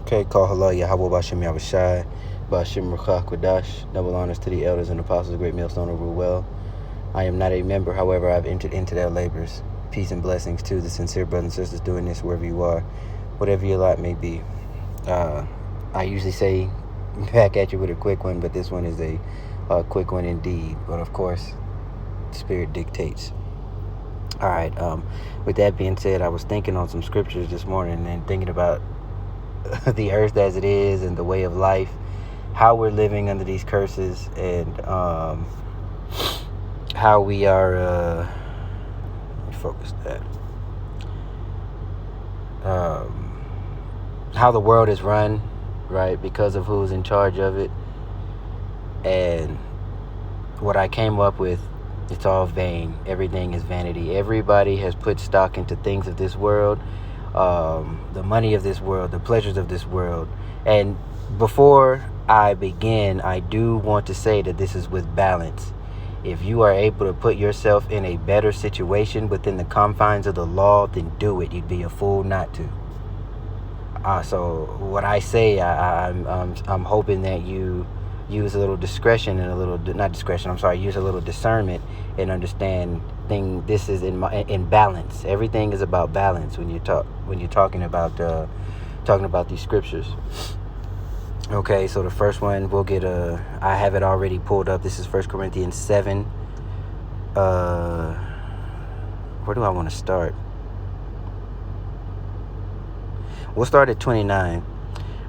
Okay, call hello, Yahweh Bashim Yahushai, Bashim Ruchach Kodash. Double honors to the elders and apostles of Great Millstone of Rule Well. I am not a member, however, I've entered into their labors. Peace and blessings to the sincere brothers and sisters doing this wherever you are, whatever your lot may be. I usually say back at you with a quick one, but this one is a quick one indeed. But of course, Spirit dictates. All right. With that being said, I was thinking on some scriptures this morning and thinking about the earth as it is and the way of life, how we're living under these curses, and how we are. Let me focus that. How the world is run, right, because of who's in charge of it. And what I came up with, it's all vain. Everything is vanity. Everybody has put stock into things of this world, the money of this world, the pleasures of this world. And before I begin, I do want to say that this is with balance. If you are able to put yourself in a better situation within the confines of the law, then do it. You'd be a fool not to. So what I say, I'm hoping that you use a little discretion and use a little discernment and understand this is in balance. Everything is about balance when you're talking about these scriptures. Okay, so the first one we'll get I have it already pulled up. This is 1 Corinthians 7. Where do I want to start? We'll start at 29.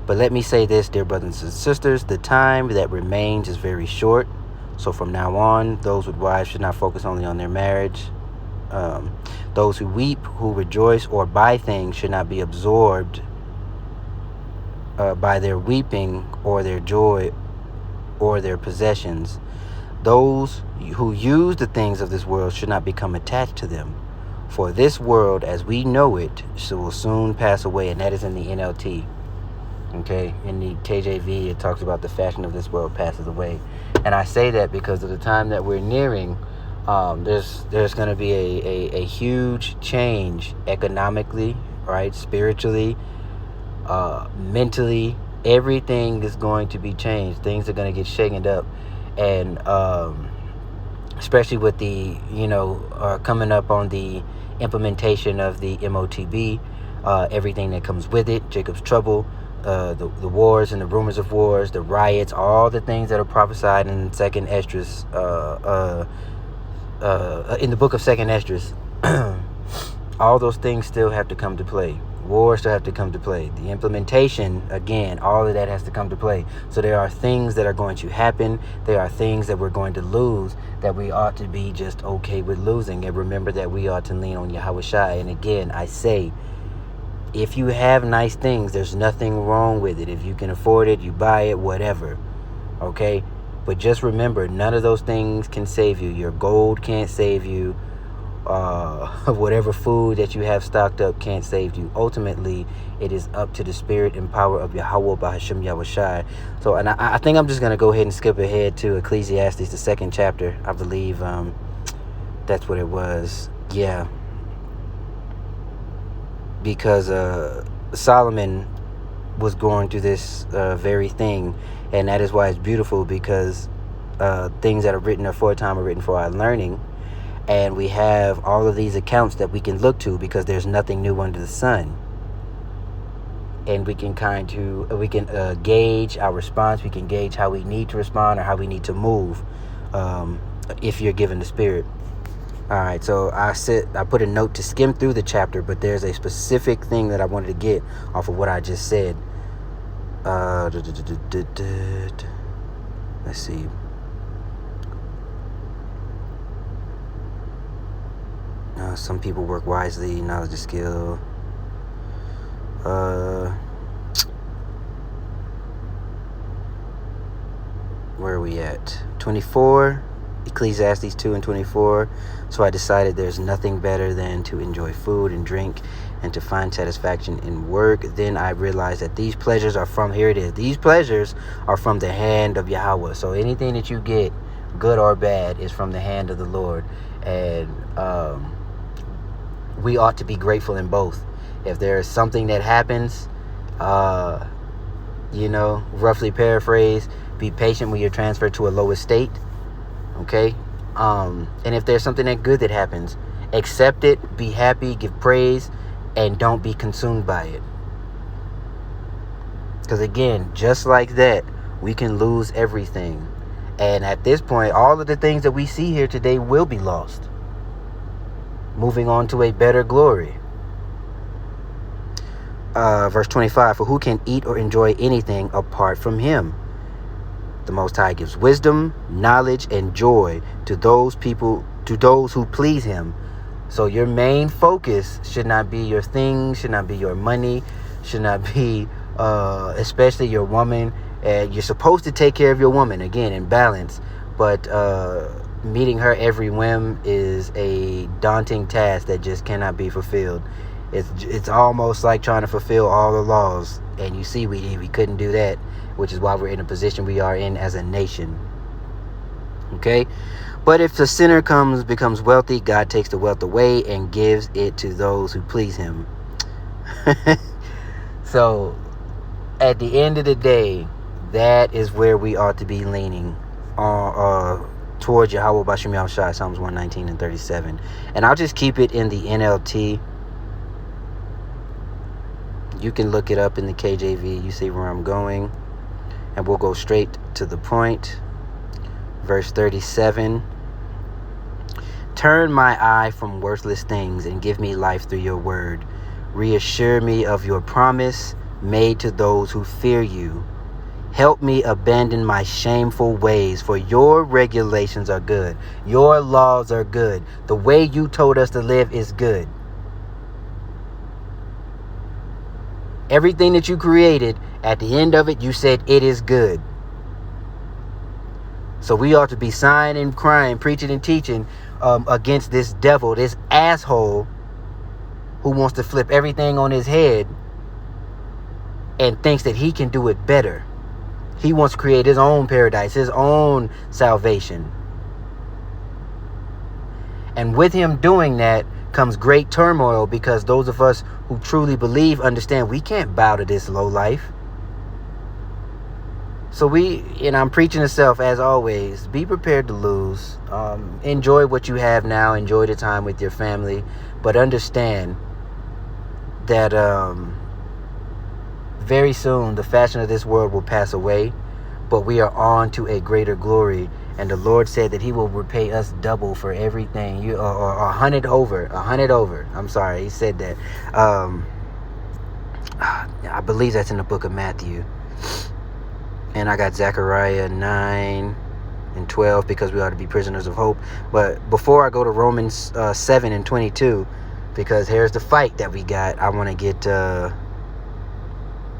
But let me say this, dear brothers and sisters, the time that remains is very short. So from now on, those with wives should not focus only on their marriage. Those who weep, who rejoice, or buy things should not be absorbed by their weeping or their joy or their possessions. Those who use the things of this world should not become attached to them. For this world, as we know it, will soon pass away, and that is in the NLT. Okay, in the KJV, it talks about the fashion of this world passes away. And I say that because of the time that we're nearing. There's going to be a huge change economically, right? Spiritually, mentally. Everything is going to be changed. Things are going to get shaken up. And especially with the, coming up on the implementation of the MOTB, everything that comes with it, Jacob's trouble, the wars and the rumors of wars, the riots, all the things that are prophesied in Second Esdras, in the book of Second Esdras. All those things still have to come to play. Wars still have to come to play. The implementation, again, all of that has to come to play. So there are things that are going to happen. There are things that we're going to lose that we ought to be just okay with losing. And remember that we ought to lean on Yahushua. And again, I say, if you have nice things, there's nothing wrong with it. If you can afford it, you buy it, whatever. Okay? But just remember, none of those things can save you. Your gold can't save you. Whatever food that you have stocked up can't save you. Ultimately, it is up to the spirit and power of Yahweh Bahashim Yahushai. So, and I think I'm just going to go ahead and skip ahead to Ecclesiastes, the 2nd chapter. I believe that's what it was. Yeah. Because Solomon was going through this very thing. And that is why it's beautiful, because things that are written aforetime are written for our learning. And we have all of these accounts that we can look to, because there's nothing new under the sun. And we can gauge our response. We can gauge how we need to respond or how we need to move if you're given the spirit. All right, so I put a note to skim through the chapter, but there's a specific thing that I wanted to get off of what I just said. Let's see. Some people work wisely, knowledge is skill. Where are we at? 24, Ecclesiastes 2 and 24. So I decided there's nothing better than to enjoy food and drink and to find satisfaction in work. Then I realized that these pleasures are from, here it is, these pleasures are from the hand of Yahweh. So anything that you get, good or bad, is from the hand of the Lord. And we ought to be grateful in both. If there is something that happens, roughly paraphrase, be patient when you're transferred to a low estate. Okay? And if there's something that good that happens, accept it, be happy, give praise, and don't be consumed by it. Because again, just like that, we can lose everything. And at this point, all of the things that we see here today will be lost. Moving on to a better glory. Verse 25, for who can eat or enjoy anything apart from him? The Most High gives wisdom, knowledge, and joy to those who please him. So your main focus should not be your things, should not be your money, should not be especially your woman. You're supposed to take care of your woman, again, in balance. But meeting her every whim is a daunting task that just cannot be fulfilled. It's almost like trying to fulfill all the laws. And you see, we couldn't do that, which is why we're in a position we are in as a nation. Okay? But if the sinner becomes wealthy, God takes the wealth away and gives it to those who please him. So, at the end of the day, that is where we ought to be leaning towards Yahweh Bashim Yahushua, Psalms 119 and 37. And I'll just keep it in the NLT. You can look it up in the KJV. You see where I'm going. And we'll go straight to the point. Verse 37. Turn my eye from worthless things and give me life through your word. Reassure me of your promise made to those who fear you. Help me abandon my shameful ways, for your regulations are good. Your laws are good. The way you told us to live is good. Everything that you created, at the end of it, you said it is good. So we ought to be sighing and crying, preaching and teaching against this devil, this asshole who wants to flip everything on his head and thinks that he can do it better. He wants to create his own paradise, his own salvation. And with him doing that comes great turmoil, because those of us who truly believe understand we can't bow to this low life. So and I'm preaching to self as always, be prepared to lose. Enjoy what you have now. Enjoy the time with your family. But understand that very soon the fashion of this world will pass away, but we are on to a greater glory. And the Lord said that he will repay us double for everything. Or 100 over. I'm sorry, he said that. I believe that's in the book of Matthew. And I got Zechariah 9 and 12, because we ought to be prisoners of hope. But before I go to Romans 7 and 22, because here's the fight that we got, I want to get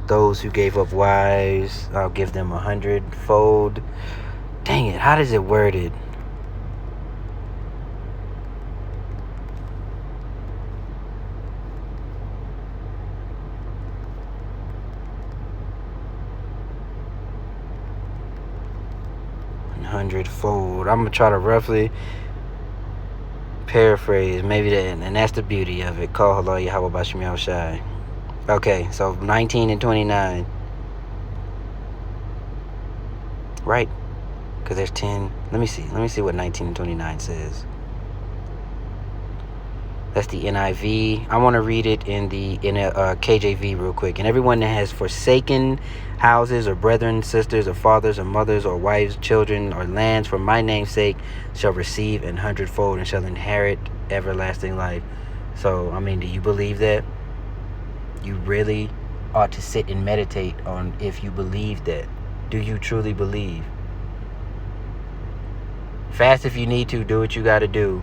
those who gave up wives, I'll give them 100-fold. Dang it, how does it word it? Hundredfold. I'm gonna try to roughly paraphrase, maybe that, and that's the beauty of it. Call hello Yahweh Bashim Yahushai. Okay, so 19 and 29. Right? Because there's 10. Let me see what 19 and 29 says. That's the NIV. I want to read it in the KJV real quick. And everyone that has forsaken houses or brethren, sisters, or fathers, or mothers, or wives, children, or lands for my name's sake shall receive 100-fold and shall inherit everlasting life. So, I mean, do you believe that? You really ought to sit and meditate on if you believe that. Do you truly believe? Fast if you need to. Do what you got to do.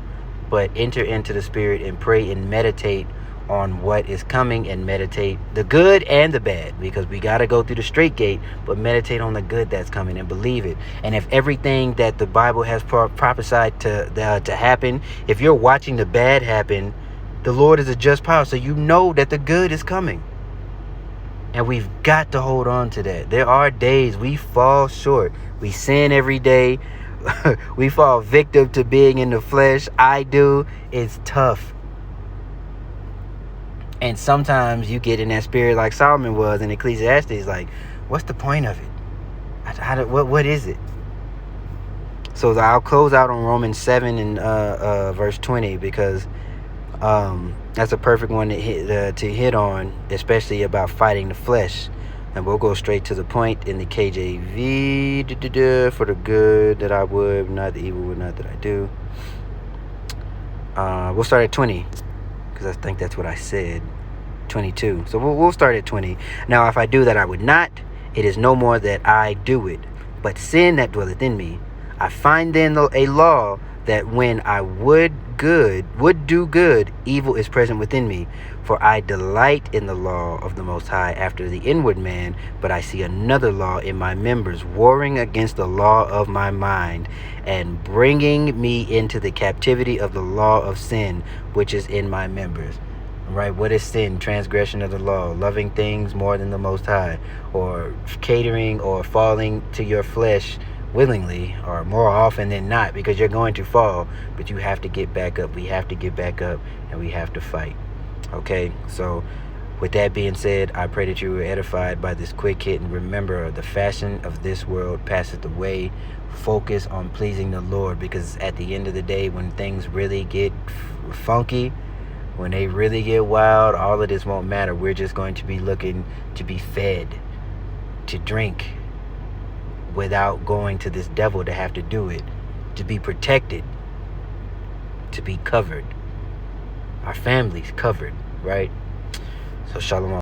But enter into the spirit and pray and meditate on what is coming, and meditate the good and the bad, because we got to go through the straight gate, but meditate on the good that's coming and believe it. And if everything that the Bible has prophesied to happen, if you're watching the bad happen, the Lord is a just power, so you know that the good is coming. And we've got to hold on to that. There are days we fall short. We sin every day. We fall victim to being in the flesh. I do. It's tough. And sometimes you get in that spirit like Solomon was in Ecclesiastes, like, what's the point of it? What is it? So I'll close out on Romans 7 and verse 20, because that's a perfect one to hit on, especially about fighting the flesh. And we'll go straight to the point in the KJV. For the good that I would, not the evil would not that I do. We'll start at 20, because I think that's what I said. 22. So we'll start at 20. Now, if I do that I would not, it is no more that I do it, but sin that dwelleth in me. I find then a law, that when I would do good, evil is present within me. For I delight in the law of the Most High after the inward man, but I see another law in my members, warring against the law of my mind, and bringing me into the captivity of the law of sin, which is in my members. Right? What is sin? Transgression of the law, loving things more than the Most High, or catering or falling to your flesh willingly, or more often than not, because you're going to fall, but you have to get back up. We have to get back up, and we have to fight. Okay, so with that being said, I pray that you were edified by this quick hit, and remember, the fashion of this world passeth away. Focus on pleasing the Lord, because at the end of the day, when things really get funky, when they really get wild, all of this won't matter. We're just going to be looking to be fed, to drink, without going to this devil to have to do it, to be protected, to be covered, our families covered, right? So shalom.